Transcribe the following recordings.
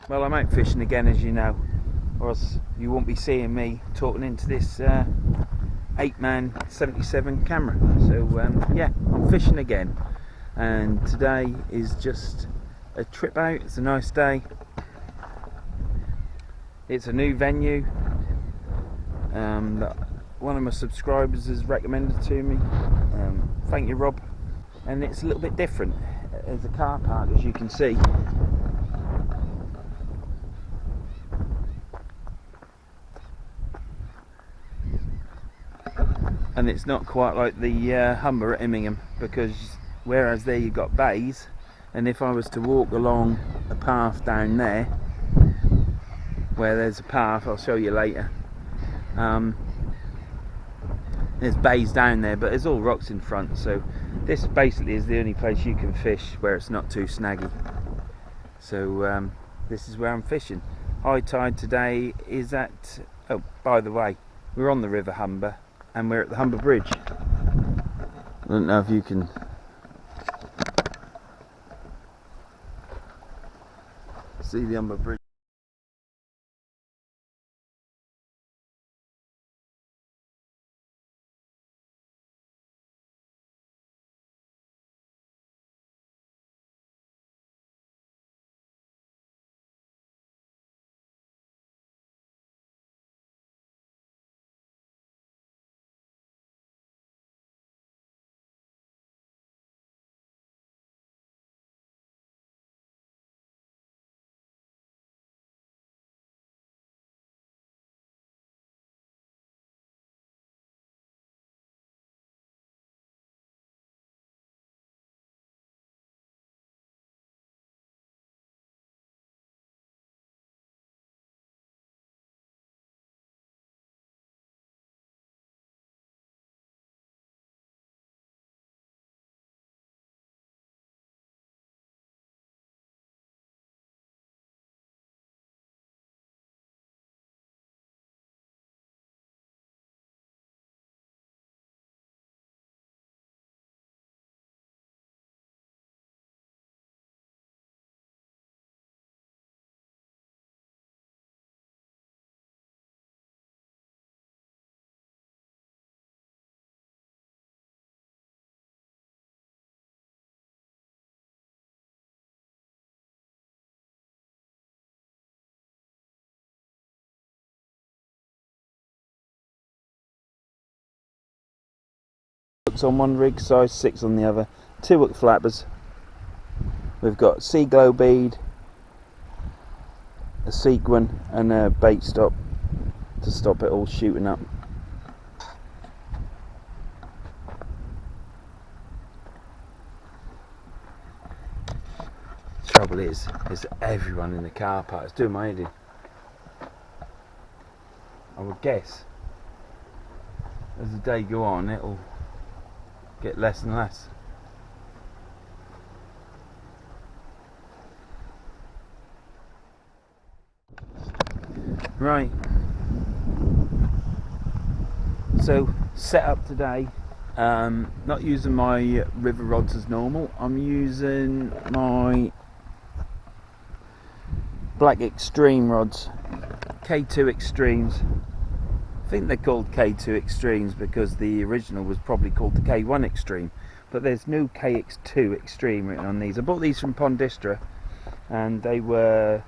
Well, I'm out fishing again, as you know, or else you won't be seeing me talking into this 8-man 77 camera. So yeah, I'm fishing again, and today is just a trip out. It's a nice day. It's a new venue that one of my subscribers has recommended to me. Thank you, Rob. And it's a little bit different. There's a car park, as you can see. And it's not quite like the Humber at Immingham, because whereas there you've got bays, and if I was to walk along a path down there, where there's a path, I'll show you later, there's bays down there, but there's all rocks in front, so this basically is the only place you can fish where it's not too snaggy. So this is where I'm fishing. High tide today is at, oh, by the way, we're on the River Humber, and we're at the Humber Bridge. I don't know if you can see the Humber Bridge. Hooks on one rig, size 6 on the other, 2 hook flappers. We've got sea glow bead, a sequin, and a bait stop to stop it all shooting up. The trouble is everyone in the car park is doing my head in. I would guess as the day go on it'll get less and less. Right, so set up today, not using my river rods as normal. I'm using my Black Extreme rods, K2 Extremes. I think they're called K2 Extremes because the original was probably called the K1 Extreme, but there's new KX2 Extreme written on these. I bought these from Pondistra, and they were,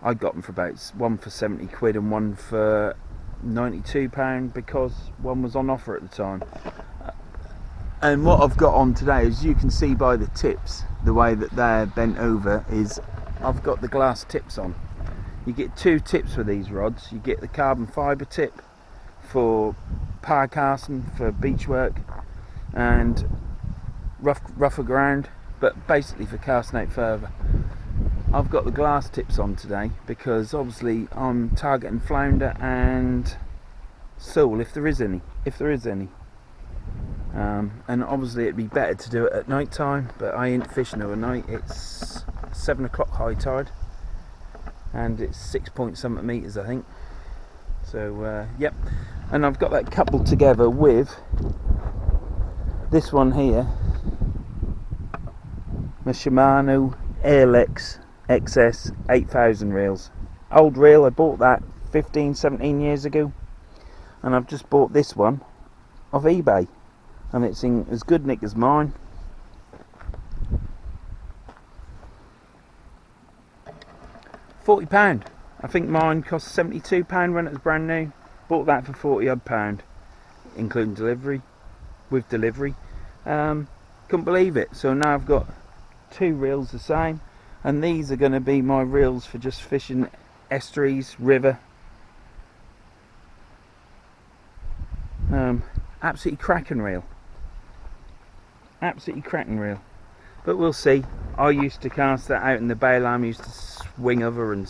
I got them for about one for 70 quid and one for £92 because one was on offer at the time. And what I've got on today, as you can see by the tips, the way that they're bent over, is I've got the glass tips on. You get 2 tips for these rods. You get the carbon fibre tip for power casting, for beach work and rougher ground, but basically for casting out further. I've got the glass tips on today because obviously I'm targeting flounder and sole, if there is any. And obviously it'd be better to do it at night time, but I ain't fishing overnight. It's 7 o'clock high tide and it's 6 point something meters, I think. So yep, and I've got that coupled together with this one here, my Shimano aerlex XS 8000 reels. Old reel, I bought that 15-17 years ago, and I've just bought this one off eBay, and it's in as good nick as mine. £40. I think mine cost £72 when it was brand new. Bought that for £40 odd, including delivery, with delivery. Couldn't believe it. So now I've got two reels the same, and these are going to be my reels for just fishing estuaries, river. Absolutely cracking reel. Absolutely cracking reel. But we'll see. I used to cast that out in the bail arm, used to swing over and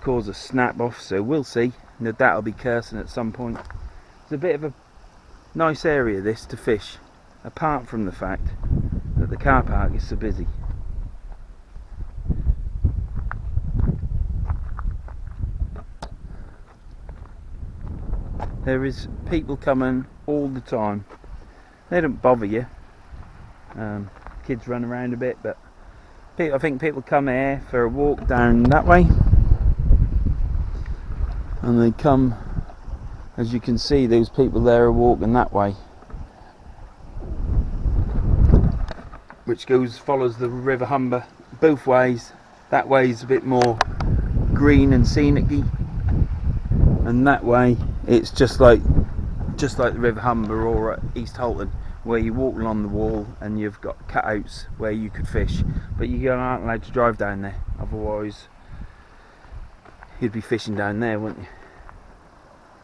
cause a snap off, so we'll see. That'll be cursing at some point. It's a bit of a nice area this to fish, apart from the fact that the car park is so busy. There is people coming all the time. They don't bother you. Kids run around a bit, but I think people come here for a walk down that way, and they come, as you can see, those people there are walking that way, which follows the River Humber both ways. That way is a bit more green and scenic-y, and that way it's just like the River Humber or at East Holton, where you walk along the wall and you've got cutouts where you could fish, but you aren't allowed to drive down there, otherwise you'd be fishing down there, wouldn't you?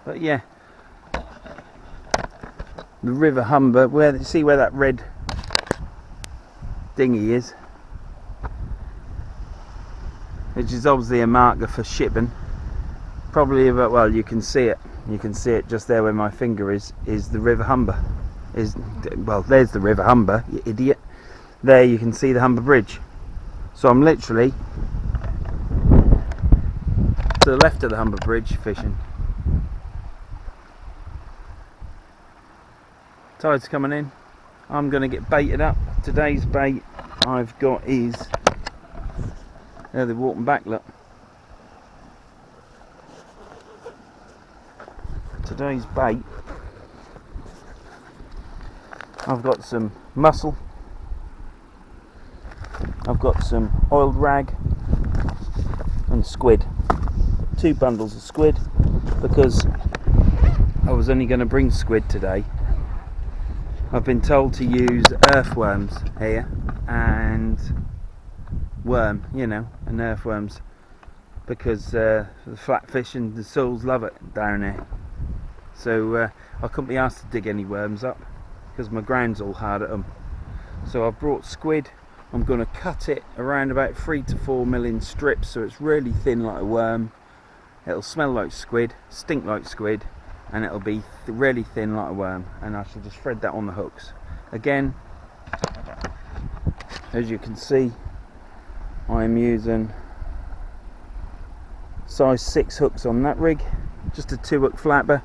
But yeah, the River Humber, see where that red dinghy is, which is obviously a marker for shipping. Probably about, well, you can see it just there where my finger is the River Humber. Well, there's the River Humber, you idiot. There you can see the Humber Bridge. So I'm literally to the left of the Humber Bridge fishing. Tide's coming in. I'm going to get baited up. Today's bait I've got is, there they're walking back, look. Today's bait, I've got some mussel, I've got some oiled rag and squid. 2 bundles of squid, because I was only going to bring squid today. I've been told to use earthworms here and worm, and earthworms, because the flatfish and the soles love it down there. So I couldn't be asked to dig any worms up because my ground's all hard at them. So I've brought squid. I'm going to cut it around about 3 to 4 million strips, so it's really thin like a worm. It'll smell like squid, stink like squid, and it'll be really thin like a worm, and I shall just thread that on the hooks. Again, as you can see, I'm using size 6 hooks on that rig, just a 2-hook flapper,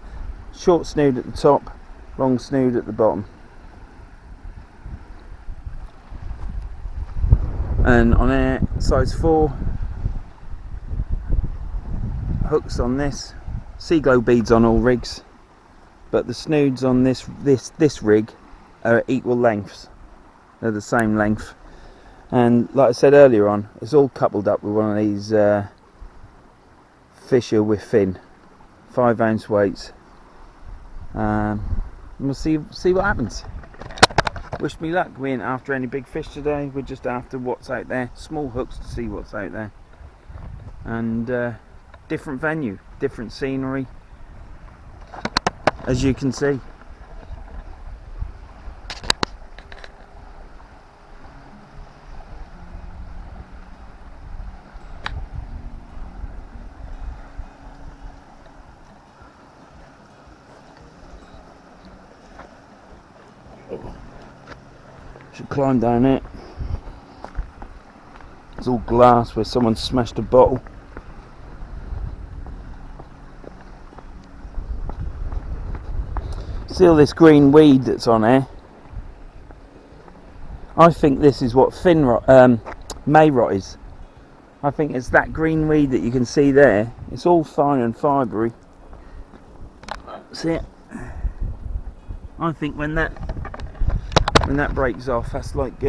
short snood at the top, long snood at the bottom. And on there, size 4 hooks on this. Sea glow beads on all rigs, but the snoods on this rig are equal lengths. They're the same length, and like I said earlier on, it's all coupled up with one of these Fisher with fin 5-ounce weights. We'll see what happens. Wish me luck. We ain't after any big fish today, we're just after what's out there, small hooks to see what's out there, and different venue, different scenery, as you can see. Should climb down it. It's all glass where someone smashed a bottle. See all this green weed that's on here? I think this is what may rot is. I think it's that green weed that you can see there. It's all fine and fibrous. See it? I think when that breaks off, that's like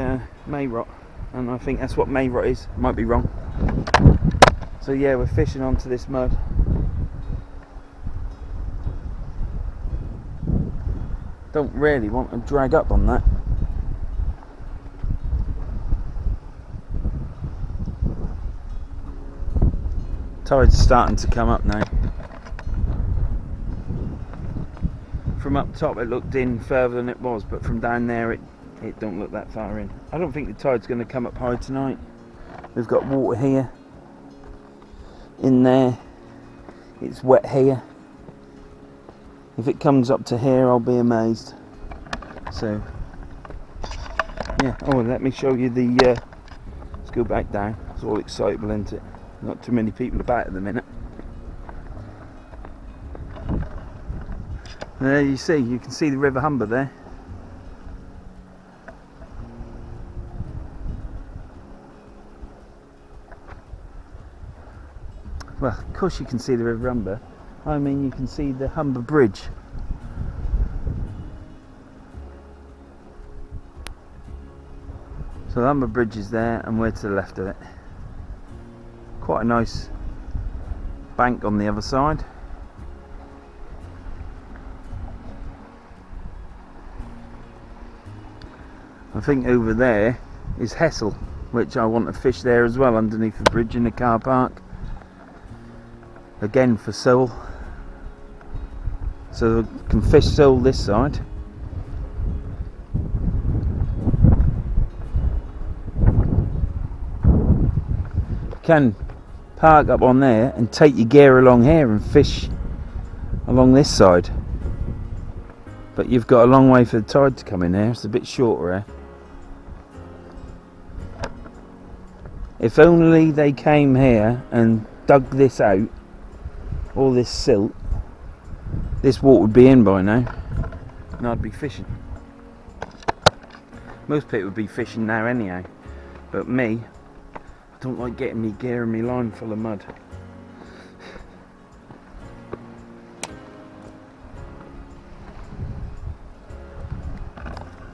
May rot, and I think that's what May rot is. Might be wrong. So yeah, we're fishing onto this mud. Don't really want to drag up on that. Tide's starting to come up now. From up top it looked in further than it was, but from down there it don't look that far in. I don't think the tide's going to come up high tonight. We've got water here, in there, it's wet here. If it comes up to here, I'll be amazed. So yeah, oh, let me show you the let's go back down. It's all excitable, isn't it? Not too many people about at the minute. There you can see the River Humber there. Well, of course you can see the River Humber. I mean, you can see the Humber Bridge. So the Humber Bridge is there, and we're to the left of it. Quite a nice bank on the other side. I think over there is Hessel, which I want to fish there as well, underneath the bridge in the car park. Again for sole. So I can fish sole this side. You can park up on there and take your gear along here and fish along this side. But you've got a long way for the tide to come in here. It's a bit shorter here. If only they came here and dug this out, all this silt, this water would be in by now, and I'd be fishing. Most people would be fishing now anyhow, but me, I don't like getting me gear and me line full of mud.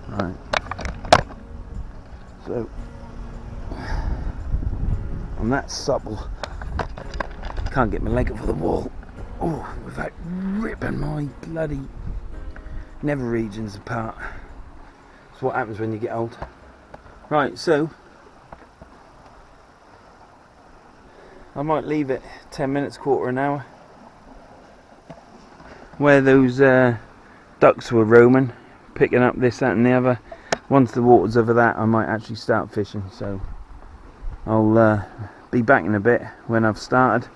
Right, so I'm that supple, can't get my leg over the wall. Oh, without ripping my bloody nether regions apart. That's what happens when you get old. Right, so I might leave it 10 minutes, quarter an hour, where those ducks were roaming, picking up this, that and the other. Once the water's over that, I might actually start fishing. So I'll be back in a bit when I've started,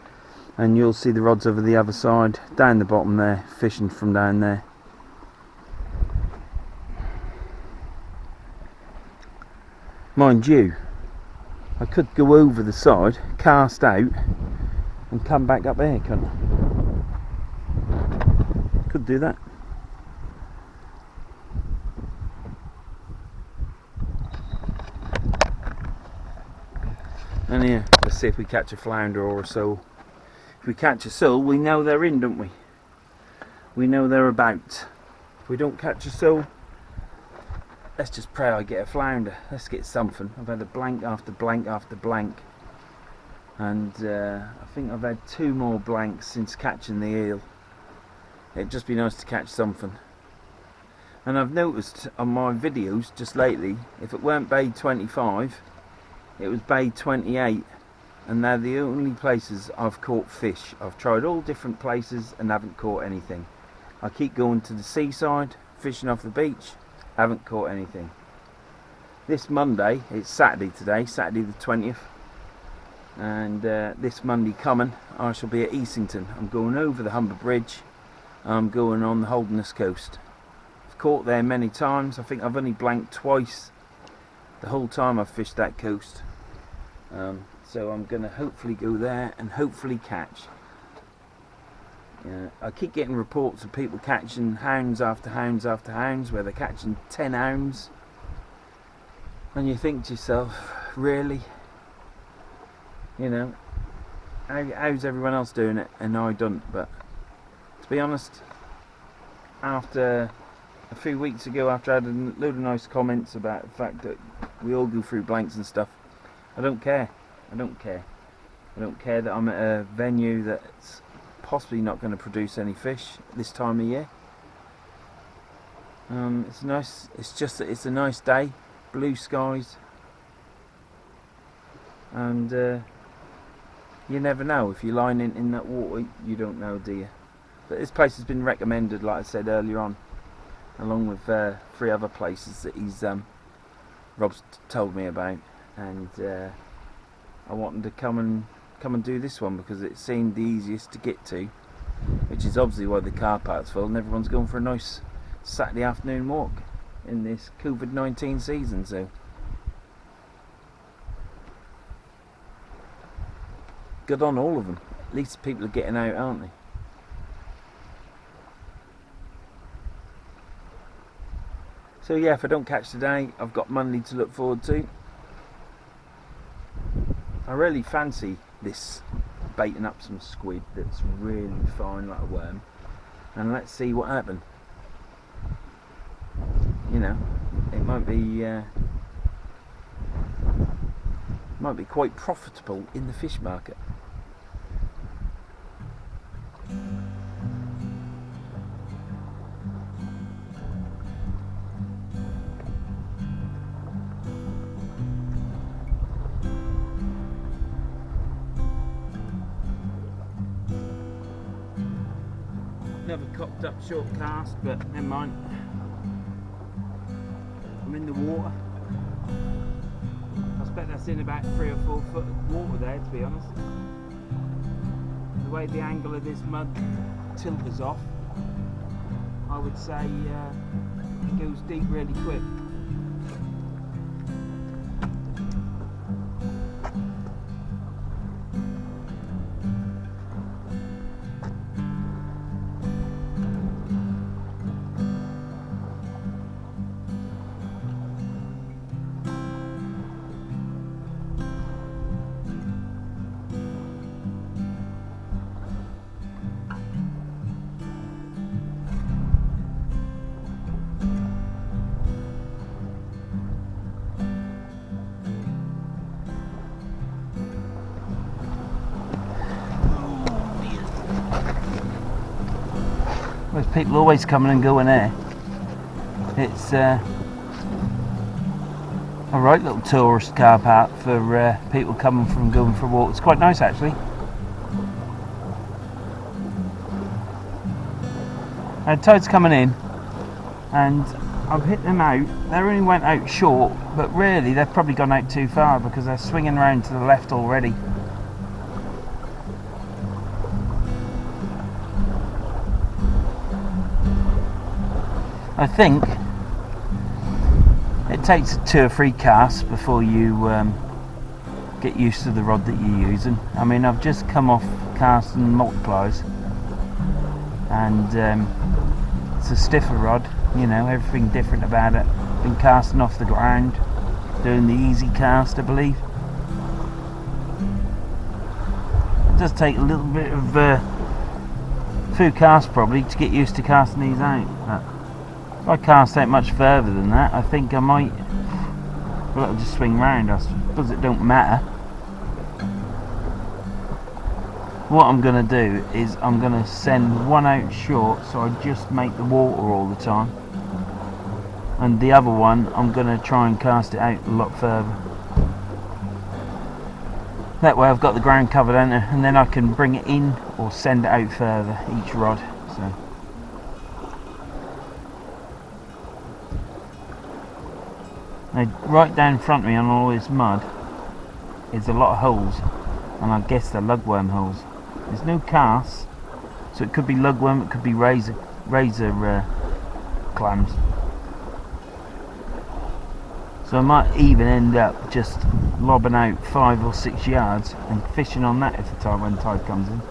and you'll see the rods over the other side, down the bottom there, fishing from down there. Mind you, I could go over the side, cast out, and come back up there, couldn't I? Could do that. And here, let's see if we catch a flounder or a sole. If we catch a sole, we know they're in, don't we? We know they're about. If we don't catch a sole, let's just pray I get a flounder. Let's get something. I've had a blank after blank after blank, and I think I've had 2 more blanks since catching the eel. It'd just be nice to catch something. And I've noticed on my videos just lately, if it weren't bay 25, it was bay 28, and they're the only places I've caught fish. I've tried all different places and haven't caught anything. I keep going to the seaside, fishing off the beach, haven't caught anything. This Monday, it's Saturday today, Saturday the 20th, and this Monday coming I shall be at Easington. I'm going over the Humber Bridge, I'm going on the Holderness coast. I've caught there many times. I think I've only blanked twice the whole time I've fished that coast. So I'm going to hopefully go there and hopefully catch. I keep getting reports of people catching hounds after hounds after hounds, where they're catching 10 hounds, and you think to yourself, really? You know, how's everyone else doing it and I don't? But to be honest, after a few weeks ago, after I had a load of nice comments about the fact that we all go through blanks and stuff, I don't care. I don't care. I don't care that I'm at a venue that's possibly not going to produce any fish this time of year. It's nice. It's just that it's a nice day, blue skies, and you never know. If you're lining in that water, you don't know, do you? But this place has been recommended, like I said earlier on, along with 3 other places that Rob's told me about, and I wanted to come and do this one because it seemed the easiest to get to, which is obviously why the car park's full and everyone's going for a nice Saturday afternoon walk in this COVID-19 season. So good on all of them. At least people are getting out, aren't they? So yeah, if I don't catch today, I've got Monday to look forward to. I really fancy this baiting up some squid that's really fine like a worm, and let's see what happens. You know, it might be quite profitable in the fish market. Another cocked up short cast, but never mind. I'm in the water. I expect that's in about 3 or 4 foot of water there, to be honest. The way the angle of this mud tilt is off, I would say it goes deep really quick. There's people always coming and going there. It's a right little tourist car park for people coming from going for a walk. It's quite nice actually. Tide's coming in and I've hit them out. They only went out short, but really they've probably gone out too far because they're swinging around to the left already. I think it takes 2 or 3 casts before you get used to the rod that you're using. I mean, I've just come off casting multipliers and it's a stiffer rod, you know, everything different about it. Been casting off the ground, doing the easy cast, I believe. It does take a little bit of few casts probably to get used to casting these out. But if I cast out much further than that, I think I might. Well, it'll just swing round. I suppose it don't matter. What I'm going to do is I'm going to send one out short, so I just make the water all the time, and the other one I'm going to try and cast it out a lot further. That way I've got the ground covered in there, and then I can bring it in or send it out further each rod. So. Now, right down in front of me on all this mud is a lot of holes, and I guess they're lugworm holes. There's no casts, so it could be lugworm, it could be razor clams. So I might even end up just lobbing out 5 or 6 yards and fishing on that when tide comes in.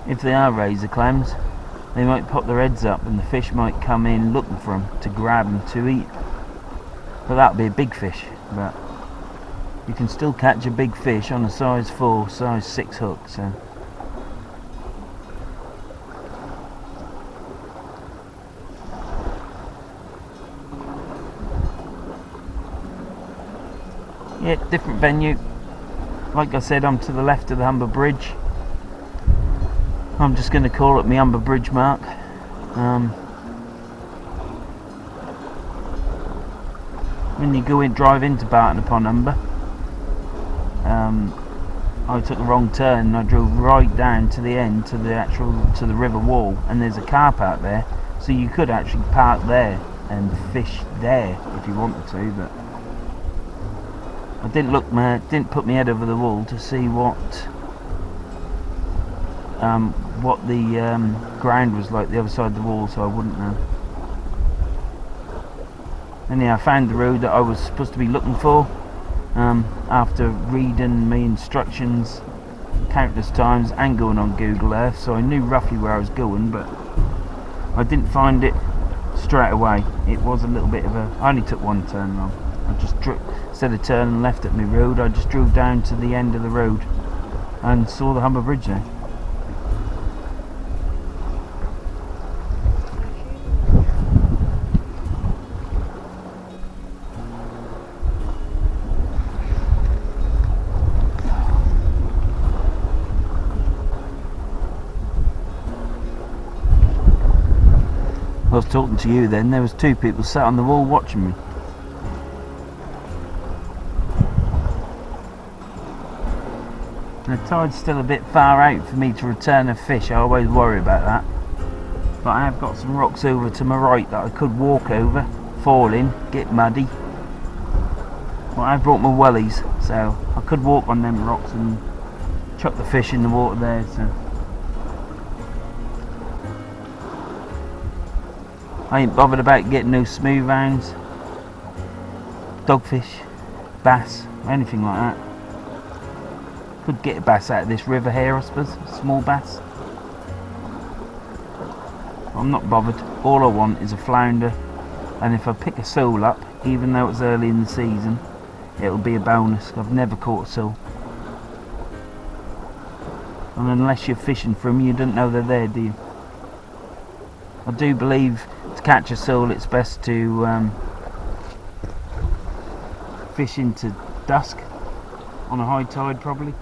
If they are razor clams, they might pop their heads up and the fish might come in looking for them to grab them to eat. But that'll be a big fish. But you can still catch a big fish on a size 4, size 6 hook. So yeah, different venue. Like I said, I'm to the left of the Humber Bridge. I'm just going to call it my Humber Bridge mark. When you go in, drive into Barton upon Humber, I took the wrong turn and I drove right down to the end, to the river wall, and there's a car park there, so you could actually park there and fish there if you wanted to, but I didn't put my head over the wall to see what the ground was like the other side of the wall, so I wouldn't know. Anyhow, I found the road that I was supposed to be looking for after reading my instructions countless times and going on Google Earth, so I knew roughly where I was going, but I didn't find it straight away. It was a little bit of a... I only took one turn wrong. I just instead of turning left at my road, I just drove down to the end of the road and saw the Humber Bridge there. I was talking to you then, there was 2 people sat on the wall watching me. The tide's still a bit far out for me to return a fish, I always worry about that. But I have got some rocks over to my right that I could walk over, fall in, get muddy. Well, I brought my wellies, so I could walk on them rocks and chuck the fish in the water there. So I ain't bothered about getting no smooth hounds, dogfish, bass, anything like that. Could get a bass out of this river here, I suppose, a small bass. I'm not bothered. All I want is a flounder, and if I pick a sole up, even though it's early in the season, it'll be a bonus. I've never caught a sole. And unless you're fishing for them, you don't know they're there, do you? I do believe to catch a sole it's best to fish into dusk on a high tide probably.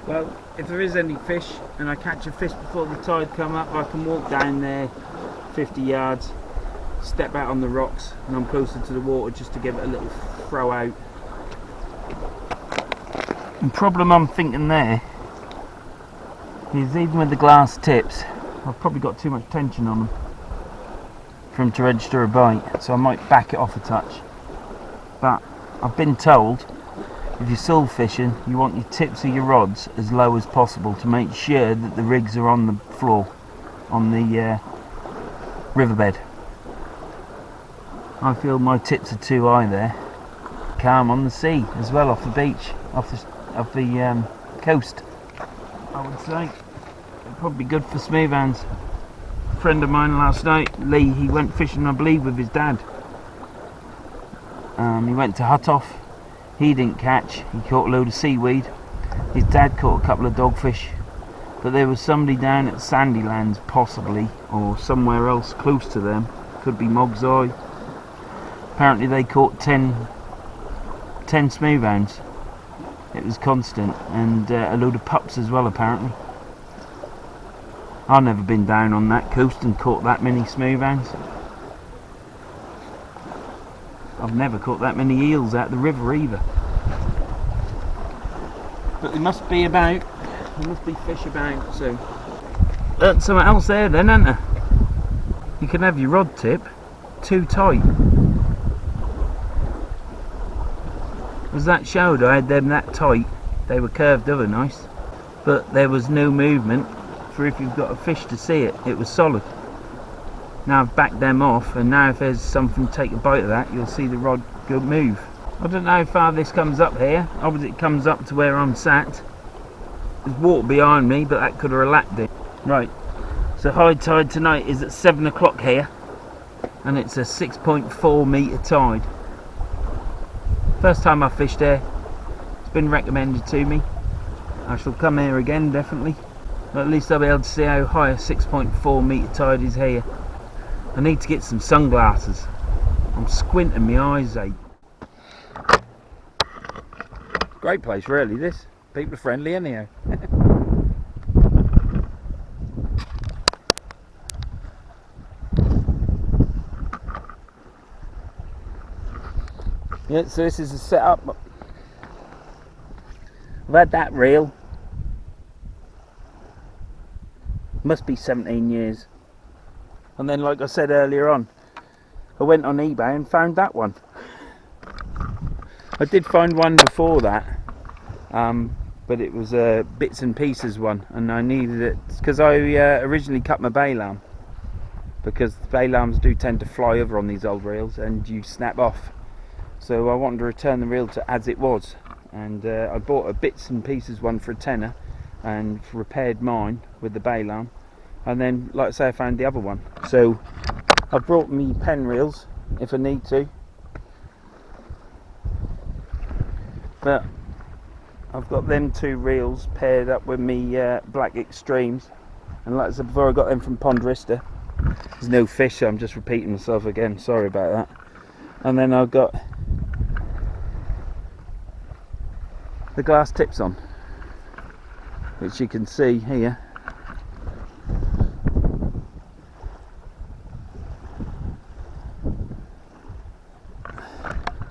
Well, if there is any fish and I catch a fish before the tide come up, I can walk down there 50 yards, step out on the rocks, and I'm closer to the water just to give it a little throw out. The problem I'm thinking there is even with the glass tips, I've probably got too much tension on them for them to register a bite, so I might back it off a touch. But I've been told if you're sole fishing, you want your tips of your rods as low as possible to make sure that the rigs are on the floor, on the riverbed. I feel my tips are too high there. Calm on the sea as well, off the beach, off the coast. I would say it'd probably be good for smooth hands. A friend of mine last night, Lee, he went fishing, I believe, with his dad. He went to Huttoff. He didn't catch, he caught a load of seaweed. His dad caught a couple of dogfish, but there was somebody down at Sandylands possibly, or somewhere else close to them, could be Mog's Eye. Apparently they caught 10 smooth hounds. It was constant, and a load of pups as well apparently. I've never been down on that coast and caught that many smooth hounds. I've never caught that many eels out the river either. But they must be about. There must be fish about, so. That's something else there then, isn't there? You can have your rod tip too tight. As that showed, I had them that tight. They were curved over nice, but there was no movement for if you've got a fish to see it. It was solid. Now I've backed them off, and now if there's something to take a bite of that, you'll see the rod go move. I don't know how far this comes up here. Obviously it comes up to where I'm sat. There's water behind me, but that could have relaxed it. Right, so high tide tonight is at 7 o'clock here, and it's a 6.4 metre tide. First time I fished here. It's been recommended to me. I shall come here again definitely, but at least I'll be able to see how high a 6.4 metre tide is here. I need to get some sunglasses. I'm squinting, my eyes ache. Great place really, this. People are friendly anyhow. Yeah, so this is the setup. I've had that reel. Must be 17 years. And then, like I said earlier on, I went on eBay and found that one. I did find one before that, but it was a bits and pieces one, and I needed it because I originally cut my baylam, because baylams do tend to fly over on these old reels and you snap off. So I wanted to return the reel to as it was, and I bought a bits and pieces one for a tenner and repaired mine with the baylam. And then, like I say, I found the other one. So I've brought me pen reels if I need to, but I've got them two reels paired up with me black extremes. And like I said before, I got them from Ponderista. There's no fish, so I'm just repeating myself again, sorry about that. And then I've got the glass tips on, which you can see here.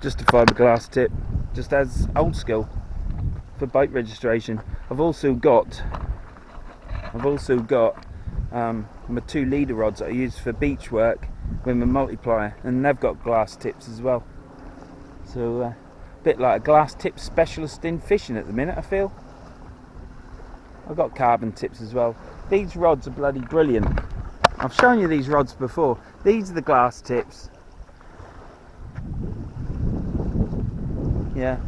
Just a fiberglass tip, just as old school for bike registration. I've also got my 2 leader rods that I use for beach work with my multiplier, and they've got glass tips as well. So a bit like a glass tip specialist in fishing at the minute, I feel. I've got carbon tips as well. These rods are bloody brilliant. I've shown you these rods before. These are the glass tips. Yeah.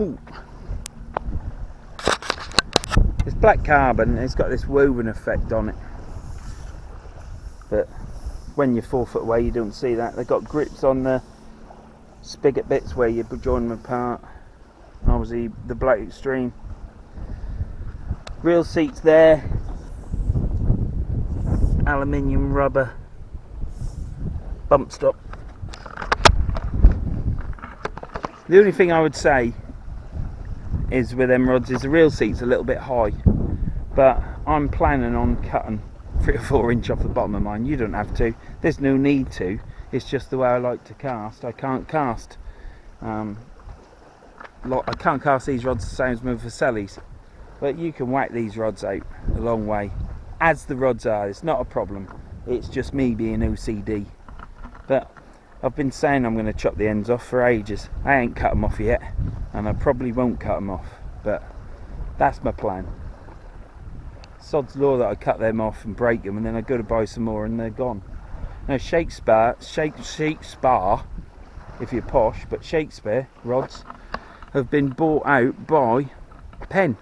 Ooh. It's black carbon, it's got this woven effect on it. But when you're 4 foot away you don't see that. They've got grips on the spigot bits where you join them apart. Obviously the black extreme. Reel seats there. Aluminium rubber bump stop. The only thing I would say is with them rods is the reel seat's a little bit high, but I'm planning on cutting 3 or 4 inch off the bottom of mine. You don't have to, there's no need to, it's just the way I like to cast. I can't cast these rods the same as my Vasellis, but you can whack these rods out a long way as the rods are. It's not a problem, it's just me being OCD. But I've been saying I'm going to chop the ends off for ages. I ain't cut them off yet, and I probably won't cut them off, but that's my plan. Sod's law that I cut them off and break them, and then I go to buy some more and they're gone. Now Shakespeare, if you're posh, but Shakespeare rods have been bought out by Penn,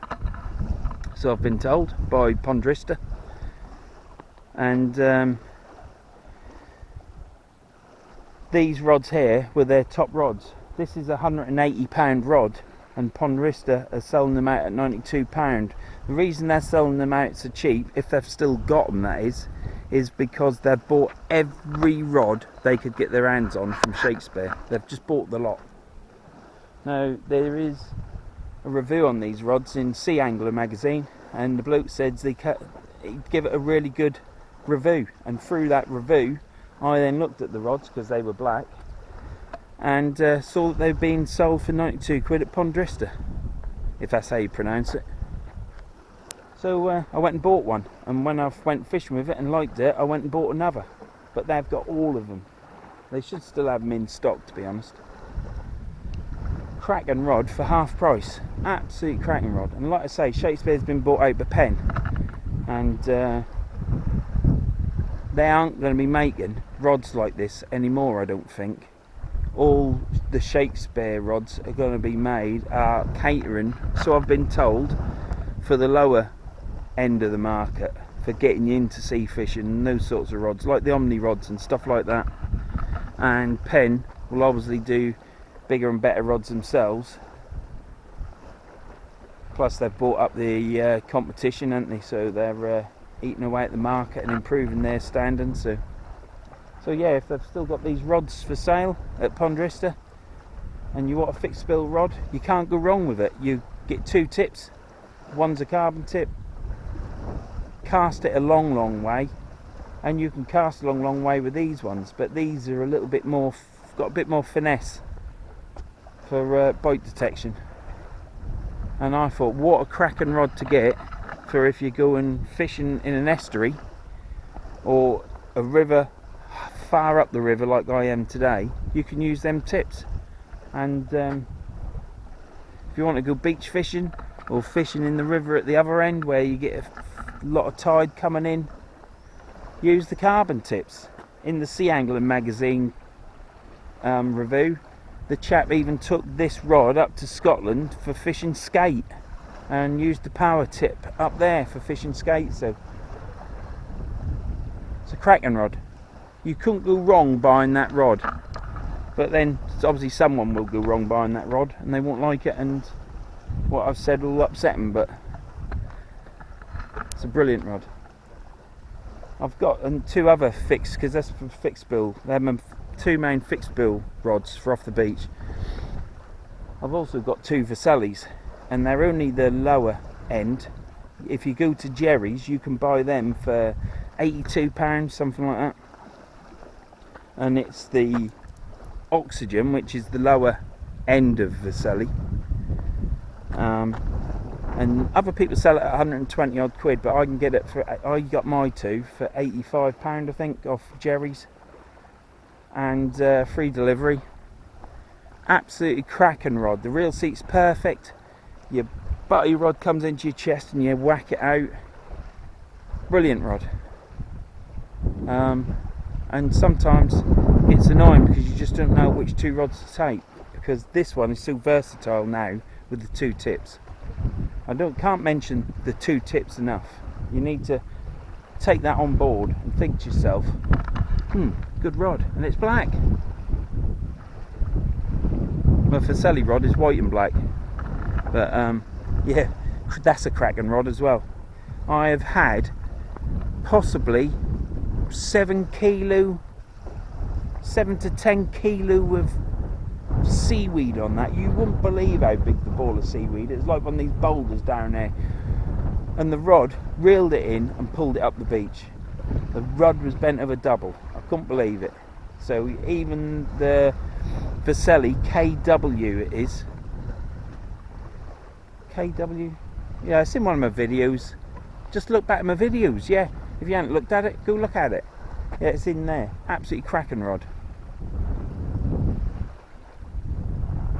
so I've been told, by Ponderista. And these rods here were their top rods. This is a £180 rod, and Ponderista are selling them out at £92. The reason they're selling them out so cheap, if they've still got them that is because they've bought every rod they could get their hands on from Shakespeare. They've just bought the lot. Now there is a review on these rods in Sea Angler magazine, and the bloke said he'd give it a really good review, and through that review I then looked at the rods because they were black and saw that they've been sold for 92 quid at Ponderista, if that's how you pronounce it. So I went and bought one, and when I went fishing with it and liked it, I went and bought another. But they've got all of them. They should still have them in stock, to be honest. Cracking rod for half price. Absolute cracking rod. And like I say, Shakespeare's been bought out by Penn, and they aren't going to be making rods like this anymore, I don't think. All the Shakespeare rods are going to be made are catering, so I've been told, for the lower end of the market, for getting you into sea fishing and those sorts of rods, like the Omni rods and stuff like that. And Penn will obviously do bigger and better rods themselves. Plus they've bought up the competition, haven't they? So they're eating away at the market and improving their standing. So yeah, if they've still got these rods for sale at Ponderista and you want a fixed bill rod, you can't go wrong with it. You get 2 tips. One's a carbon tip. Cast it a long way, and you can cast a long way with these ones, but these are a little bit more, got a bit more finesse for bite detection. And I thought, what a cracking rod to get for if you're going fishing in an estuary or a river far up the river like I am today. You can use them tips. And if you want to go beach fishing or fishing in the river at the other end where you get a lot of tide coming in, use the carbon tips. In the Sea Angling magazine review, the chap even took this rod up to Scotland for fishing skate and used the power tip up there for fishing skate. So it's a cracking rod. You couldn't go wrong buying that rod, but then obviously someone will go wrong buying that rod and they won't like it, and what I've said will upset them, but it's a brilliant rod. I've got 2 other fixed, because that's for fixed bill. They're my 2 main fixed bill rods for off the beach. I've also got 2 Vasellis, and they're only the lower end. If you go to Jerry's, you can buy them for £82, something like that. And it's the Oxygen, which is the lower end of Vaselli. And other people sell it at 120 odd quid, but I can get it for, I got my 2 for £85, I think, off Jerry's, and free delivery. Absolutely cracking rod. The reel seat's perfect. Your butty rod comes into your chest and you whack it out. Brilliant rod. And sometimes it's annoying because you just don't know which 2 rods to take, because this one is so versatile now with the 2 tips. I can't mention the 2 tips enough. You need to take that on board and think to yourself, good rod, and it's black. My Vaselli rod is white and black, but yeah, that's a cracking rod as well. I have had possibly 7 to 10 kilo of seaweed on that. You wouldn't believe how big the ball of seaweed is. It's like one of these boulders down there, and the rod reeled it in and pulled it up the beach. The rod was bent over double. I couldn't believe it. So even the Vaselli KW, it is KW, yeah, it's in one of my videos. Just look back at my videos. Yeah, if you haven't looked at it, go look at it. Yeah, it's in there. Absolutely cracking rod.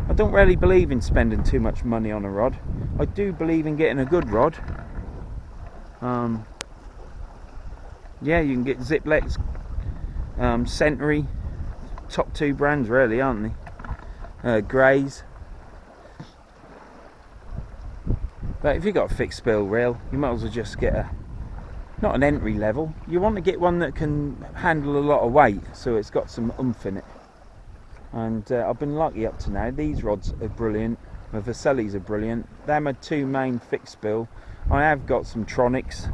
I don't really believe in spending too much money on a rod. I do believe in getting a good rod. Yeah, you can get Ziplex, Century, top 2 brands really, aren't they? Greys. But if you've got a fixed bill reel, you might as well just get not an entry level. You want to get one that can handle a lot of weight, so it's got some oomph in it. And I've been lucky up to now. These rods are brilliant. My Vasellis are brilliant. They're my 2 main fixed bill. I have got some Tronics.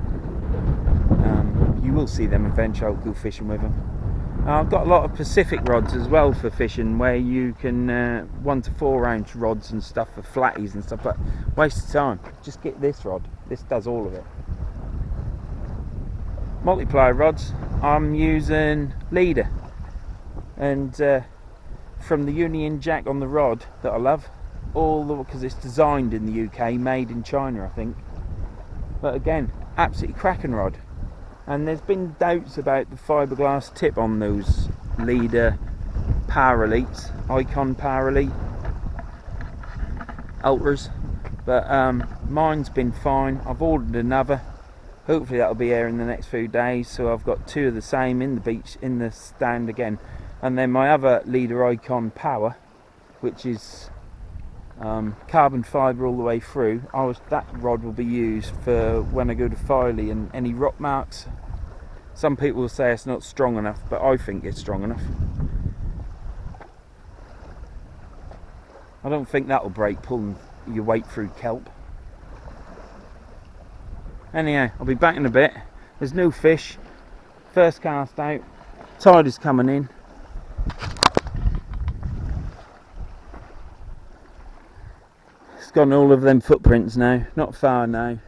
You will see them eventually. I'll go fishing with them. I've got a lot of Pacific rods as well for fishing, where you can 1 to 4 ounce rods and stuff for flatties and stuff, but waste of time. Just get this rod. This does all of it. Multiplier rods, I'm using leader, and from the Union Jack on the rod that I love, because it's designed in the UK, made in China, I think. But again, absolutely cracking rod. And there's been doubts about the fiberglass tip on those leader Power Elites, Icon Power Elite Ultras, but mine's been fine. I've ordered another. Hopefully that'll be here in the next few days. So I've got two of the same in the beach, in the stand again. And then my other leader Icon Power, which is carbon fibre all the way through. That rod will be used for when I go to Filey and any rock marks. Some people will say it's not strong enough, but I think it's strong enough. I don't think that'll break pulling your weight through kelp. Anyhow, I'll be back in a bit. There's no fish. First cast out. Tide is coming in. It's got all of them footprints now. Not far now.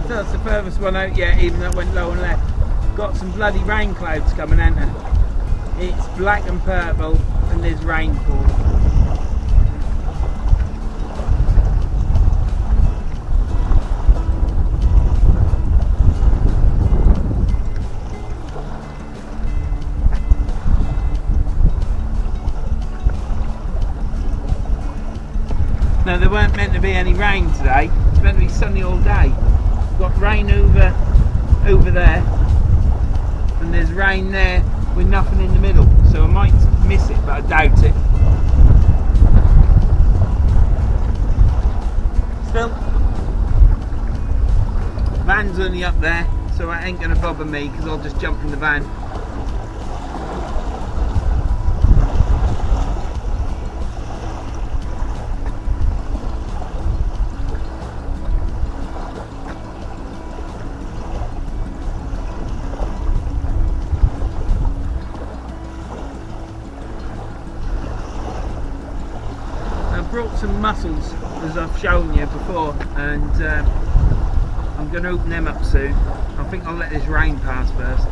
That's the furthest one out yet, even though it went low and left. Got some bloody rain clouds coming in. It's black and purple and there's rainfall. Now there weren't meant to be any rain today. It's meant to be sunny all day. Got rain over there, and there's rain there with nothing in the middle, so I might miss it, but I doubt it. Still, van's only up there, so it ain't gonna bother me because I'll just jump in the van. Brought some mussels, as I've shown you before, and I'm going to open them up soon. I think I'll let this rain pass first.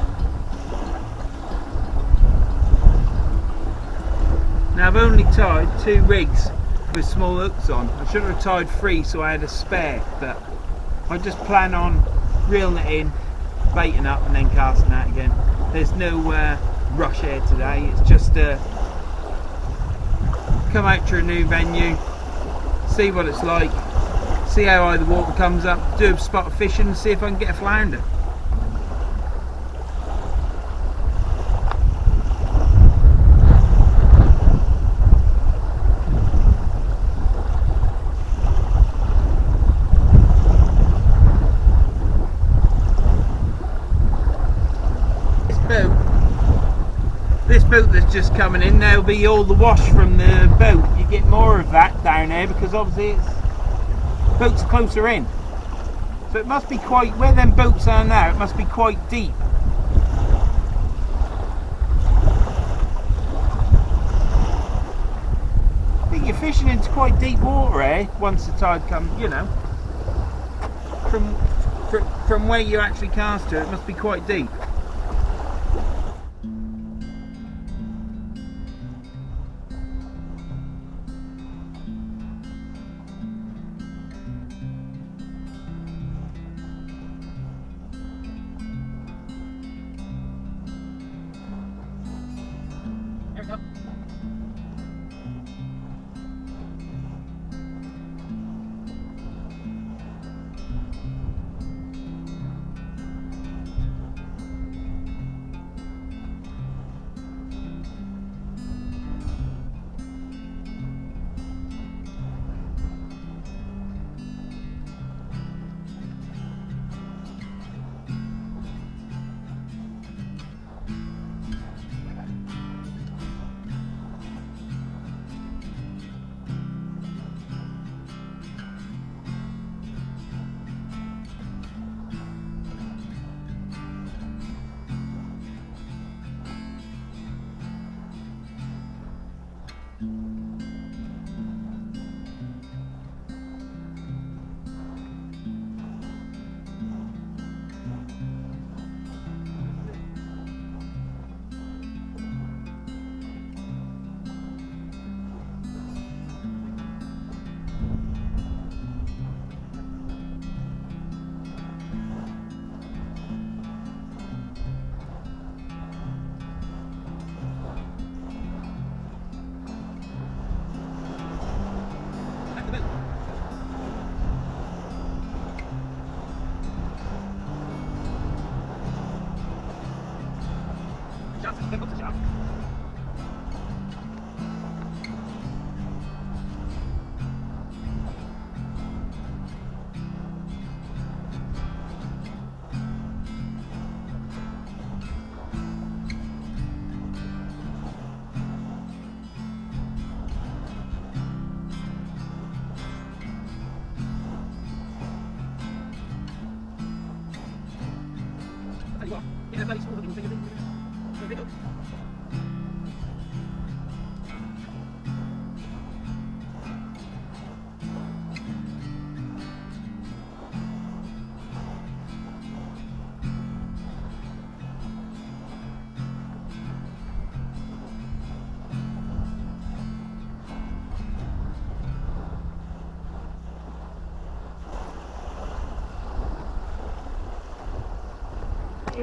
Now I've only tied 2 rigs with small hooks on. I should have tied 3 so I had a spare, but I just plan on reeling it in, baiting up and then casting out again. There's no rush here today, it's just come out to a new venue, see what it's like, see how high the water comes up, do a spot of fishing and see if I can get a flounder. This boat that's just coming in, there'll be all the wash from the boat. You get more of that down here because obviously boats are closer in. So it must be quite, where them boats are now, it must be quite deep. I think you're fishing into quite deep water here once the tide comes, you know. From where you actually cast to, it must be quite deep.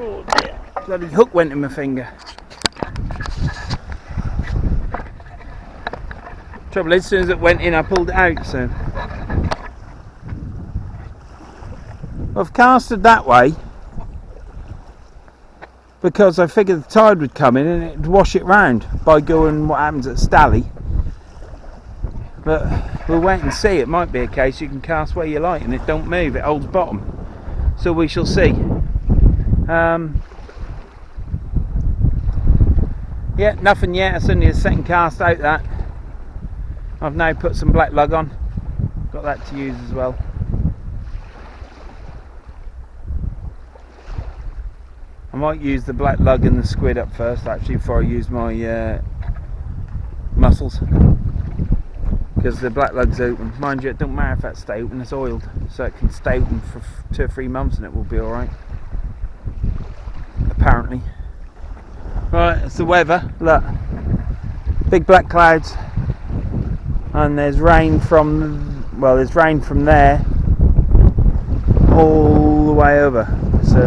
Oh dear. Bloody hook went in my finger. Trouble is, as soon as it went in, I pulled it out, so. I've casted that way because I figured the tide would come in and it'd wash it round by going what happens at Stally. But we'll wait and see. It might be a case you can cast where you like and it don't move, it holds bottom. So we shall see. Yeah, nothing yet. It's only a second cast out that. I've now put some black lug on. Got that to use as well. I might use the black lug and the squid up first actually before I use my mussels. Because the black lug's open. Mind you, it don't matter if that stays open, it's oiled. So it can stay open for 2 or 3 months and it will be alright. Apparently. Right, it's the weather. Look. Big black clouds. And there's rain from, well, there's rain from there all the way over. So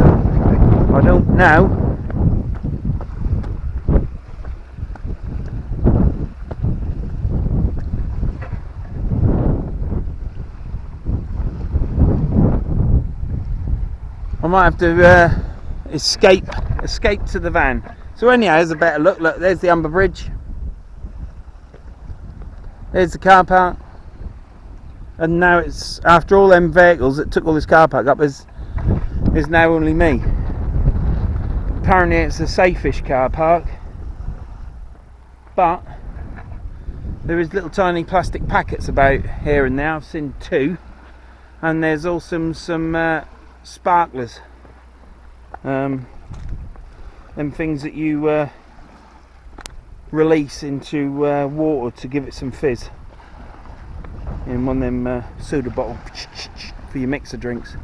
I don't know. I might have to escape to the van. So anyhow, there's a better look. Look, there's the Humber Bridge. There's the car park. And now it's, after all them vehicles that took all this car park up, there's now only me. Apparently it's a safe-ish car park. But there is little tiny plastic packets about here and there. I've seen 2. And there's also some sparklers. Them things that you release into water to give it some fizz in one of them soda bottles for your mixer drinks.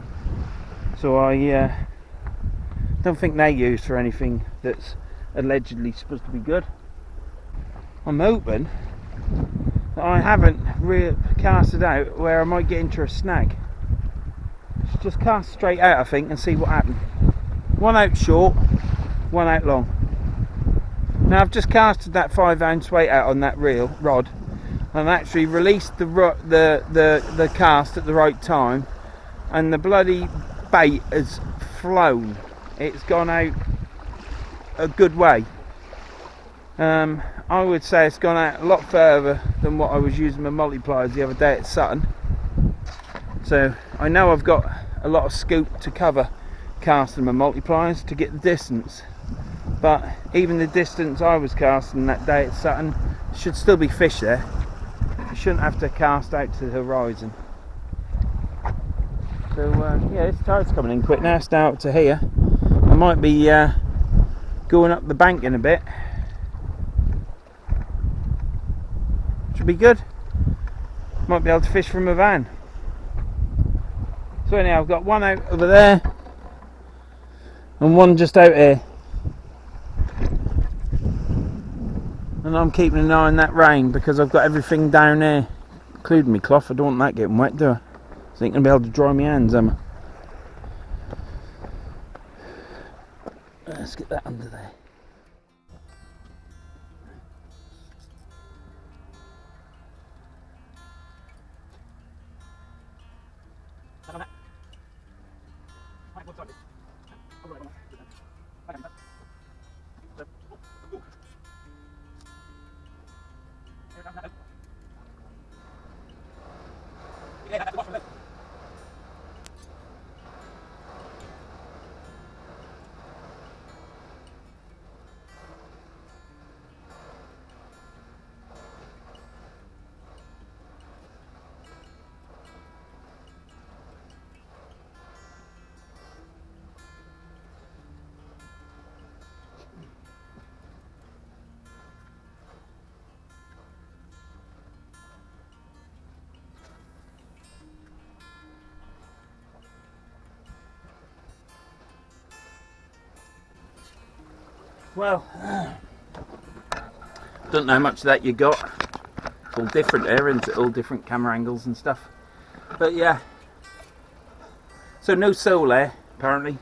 So I don't think they're used for anything that's allegedly supposed to be good. I'm hoping that I haven't cast it out where I might get into a snag. Just cast straight out, I think, and see what happens. One out short, one out long. Now I've just casted that 5 ounce weight out on that rod and actually released the cast at the right time, and the bloody bait has flown. It's gone out a good way. I would say it's gone out a lot further than what I was using my multipliers the other day at Sutton. So I know I've got a lot of scoop to cover casting my multipliers to get the distance, but even the distance I was casting that day at Sutton should still be fish there. You shouldn't have to cast out to the horizon. So yeah, this tide's coming in quick now. It's down up to here. I might be going up the bank in a bit. Should be good. Might be able to fish from a van. So anyhow, I've got one out over there and one just out here. And I'm keeping an eye on that rain because I've got everything down there, including my cloth. I don't want that getting wet, do I? So I ain't going to be able to dry my hands, am I? Let's get that under there. Well, don't know how much of that you got. It's all different there, isn't it? All different camera angles and stuff. But yeah. So no solar apparently.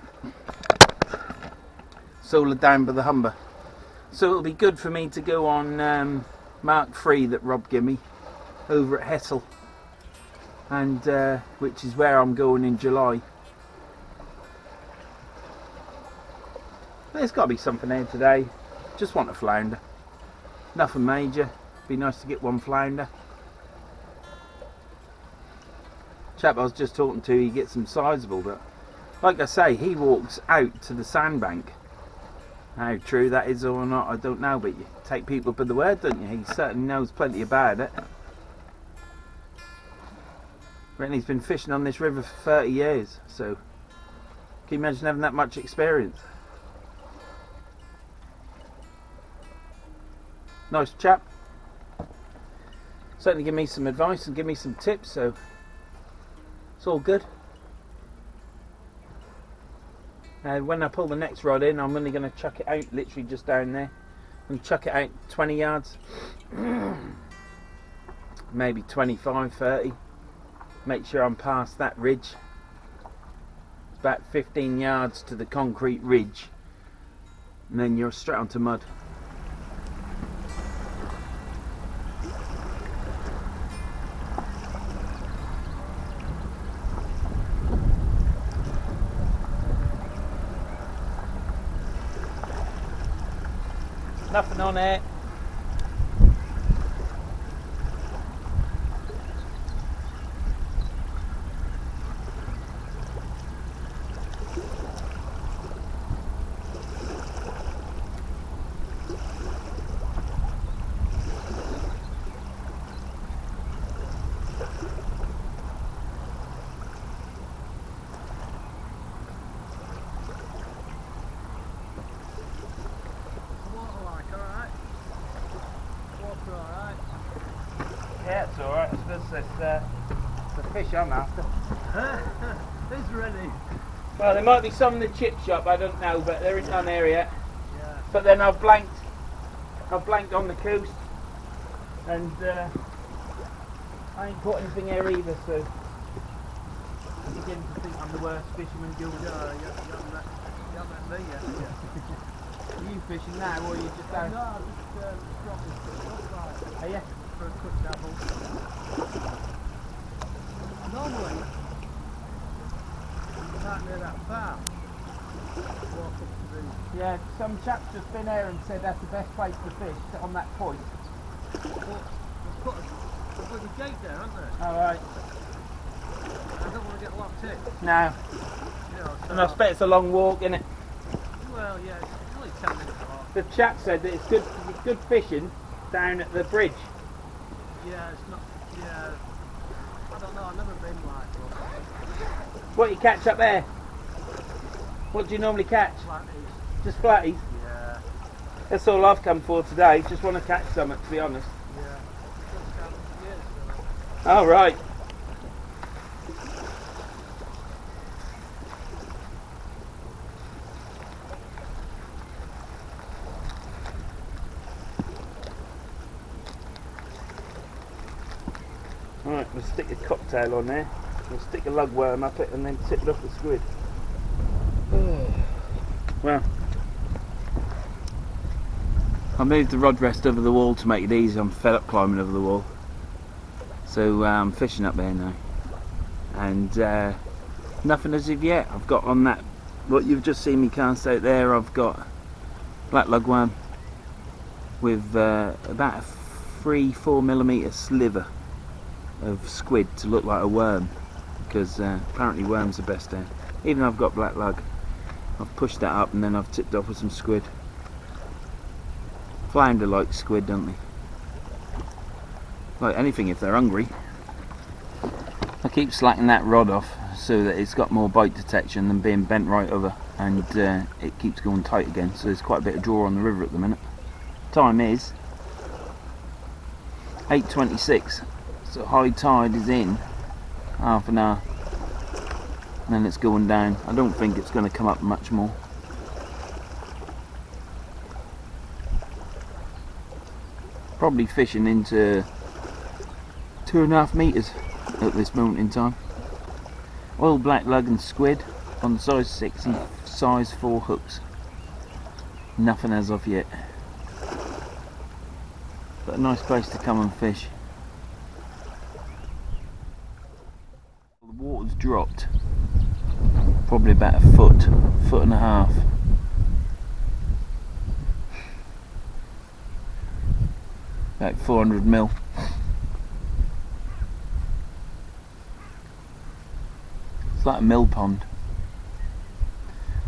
Solar down by the Humber. So it'll be good for me to go on Mark III that Rob gave me over at Hessel, and which is where I'm going in July. There's got to be something there today. Just want a flounder. Nothing major. Be nice to get one flounder. Chap I was just talking to, he gets them sizable, but like I say, he walks out to the sandbank. How true that is or not, I don't know, but you take people by the word, don't you? He certainly knows plenty about it. Reckon he's been fishing on this river for 30 years, so can you imagine having that much experience? Nice chap. Certainly give me some advice and give me some tips, so it's all good. When I pull the next rod in, I'm only going to chuck it out literally just down there. I'm going to chuck it out 20 yards. Maybe 25, 30. Make sure I'm past that ridge. It's about 15 yards to the concrete ridge. And then you're straight onto mud. Nothing on it. Yeah, it's alright. I suppose it's the fish I'm after. It's ready. Well, there might be some in the chip shop, I don't know, but there isn't none here yet. Yeah. But then I've blanked on the coast, and I ain't caught anything here either, so I'm beginning to think I'm the worst fisherman guild. You haven't met me yet. Are you fishing now, or are you just out? No, I'm just dropping stuff Are you? for a quick dabble. Normally, you can't near that far. Walk up to the... Yeah, some chap's just been here and said that's the best place to fish, on that point. Well, they've put a bloody gate there, haven't they? Alright. I don't want to get locked in. No. You know, so And I expect it's a long walk, innit? well, yeah, it's only 10 minutes walk. The chap said that it's good fishing down at the bridge. Yeah, it's not... Yeah, I don't know, I've never been like that. What you catch up there? What do you normally catch? Flatties. Just flatties? Yeah. That's all I've come for today. Just want to catch something, to be honest. Yeah. All right. Alright, we'll stick a cocktail on there. We'll stick a lugworm up it and then tip it off the squid. Well, I moved the rod rest over the wall to make it easy. I'm fed up climbing over the wall. So I'm fishing up there now. And nothing as of yet. I've got on that, what you've just seen me cast out there, I've got black lugworm with about a 3-4mm sliver of squid to look like a worm, because apparently worms are best there. Even though I've got black lug, I've pushed that up and then I've tipped off with some squid. Flounder like squid, don't they? Like anything if they're hungry. I keep slacking that rod off so that it's got more bite detection than being bent right over, and it keeps going tight again, so there's quite a bit of draw on the river at the minute. Time is 8:26. So high tide is in half an hour and then it's going down. I don't think it's going to come up much more. Probably fishing into 2.5 metres at this moment in time. Oil black lug and squid on size 60, size 4 hooks. Nothing as of yet. But a nice place to come and fish. The water's dropped probably about a foot and a half. About 400 mil. It's like a mill pond.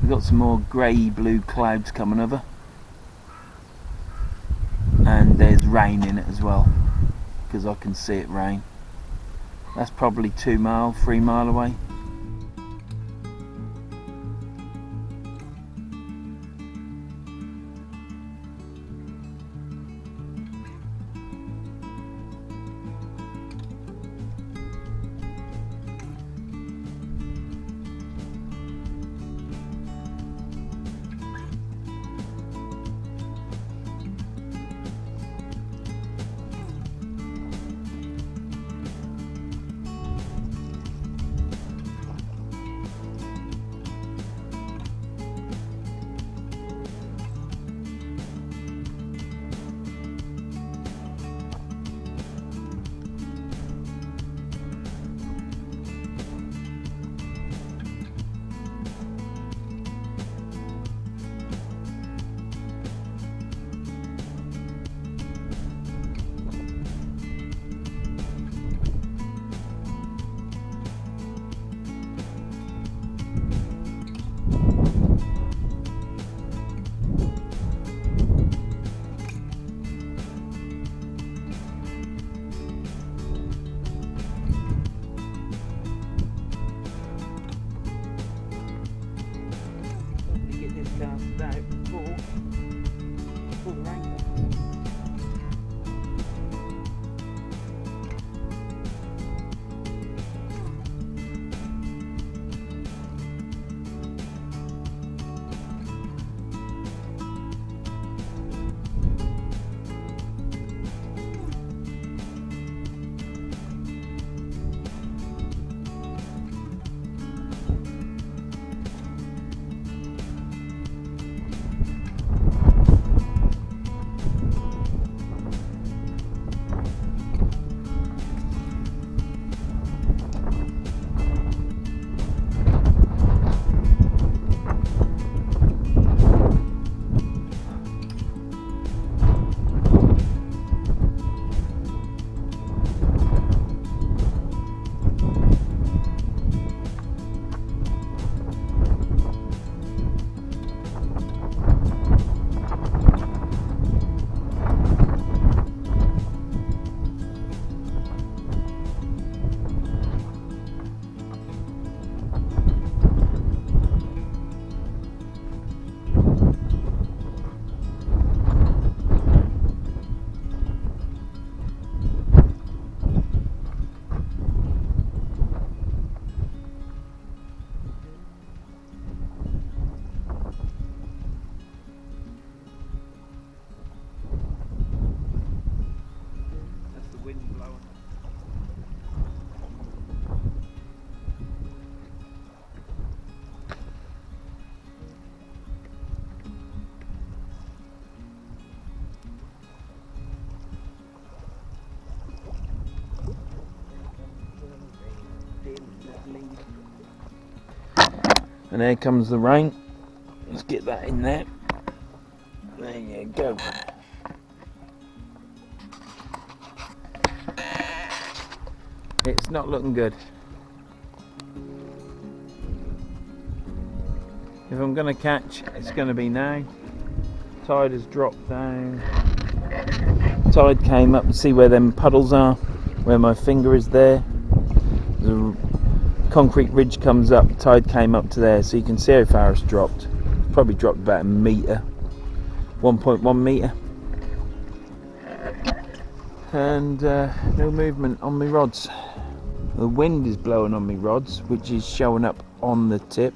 We've got some more grey blue clouds coming over, and there's rain in it as well, because I can see it rain. That's probably 3 mile away. Cast out full rank. And there comes the rain. Let's get that in there. There you go. It's not looking good. If I'm going to catch, it's going to be now. Tide has dropped down. Tide came up, see where them puddles are, where my finger is there. The concrete ridge comes up, tide came up to there, so you can see how far it's dropped. It's probably dropped about a metre, 1.1 metre. And no movement on my rods. The wind is blowing on my rods, which is showing up on the tip.